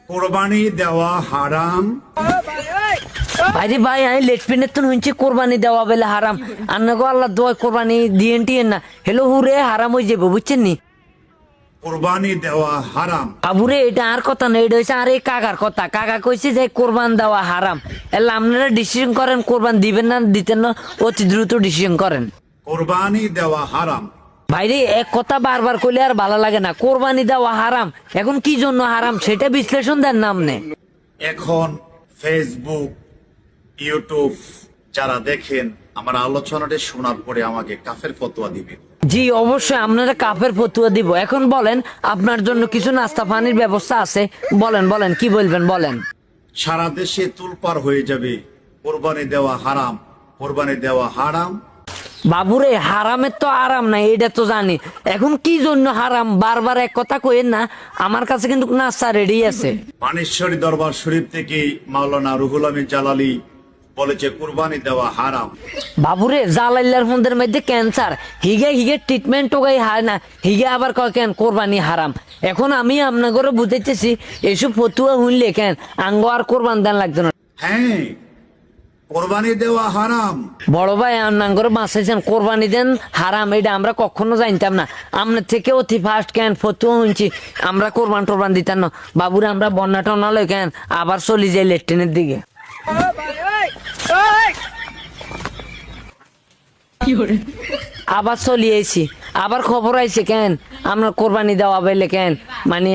কোরবানি দেওয়া হারাম। ভাইরে ভাই আমি লেটপিনের তো শুনছি কোরবানি দেওয়া বেলে হারাম। আন্না গো আল্লাহ দোয়া কোরবানি দিয়েন টিয়েন না, হেলো হুরে হারাম হয়ে যাবো, বুঝছেন নি? কোরবানি দেওয়া হারাম। বাবুরে এটা আর কথা না, এটা হয়েছে আর এই কাকার কথা। কাকা কইছে যে কোরবান দেওয়া হারাম। এলা আপনারা ডিসিশন করেন কোরবান দিবেন না দিতেন না, অতি দ্রুত ডিসিশন করেন। কোরবানি দেওয়া হারাম। ভাইরে এক কথা বারবার কইলে আর ভালো লাগে না। কোরবানি দেওয়া হারাম, এখন কি জন্য হারাম সেটা বিশ্লেষণ দেন না আপনি। এখন ফেসবুক, ইউটিউব যারা দেখেন আমার আলোচনাটি শোনার পরে আমাকে কাফের ফতোয়া দিবেন। জি অবশ্যই আপনারা কাফের ফতুয়া দিব। এখন বলেন আপনার জন্য কিছু নাস্তা পানির ব্যবস্থা আছে, বলেন বলেন কি বলবেন বলেন। সারা দেশে তুলপার হয়ে যাবে কোরবানি দেওয়া হারাম, কোরবানি দেওয়া হারাম। বাবুরে হারামের তো আরাম নাই, এটা তো জানি। এখন কি জন্য হারাম বারবার এক কথা কইেন না, আমার কাছে কিন্তু নাস্তা রেডি আছে। মানেশ্বরী দরবার শরীফ থেকে মাওলানা রুহুল আমিন জালালি বলেছে কোরবানি দেওয়া হারাম। বাবুরে জালাইল্লার ফোনদের মধ্যে ক্যান্সার, হিগে হিগে ট্রিটমেন্ট টোকাই হয় না, হিগে আবার কয় কেন কোরবানি হারাম। এখন আমি আপনাকে বুঝাইতেছি এসব ফতুয়া শুনলে কেন আঙ্গ আর কোরবান দেন লাগতো না। হ্যাঁ, কোরবানি দেওয়া হারাম। বড় ভাই আপনার বাঁচাইছেন, কোরবানি দেন হারাম এটা আমরা কখনো জানতাম না। আপনার থেকে অতি ফার্স্ট কেন ফতুয়া শুনছি, আমরা কোরবান টোরবান দিতাম না। বাবুরে আমরা বন্যা টন্যা লই কেন আবার চলি যাই লেট্রিনের দিকে। আবার চলিয়েছি, আবার খবর আইছে কেন আমরা কোরবানি দেওয়া বেলে কেন মানে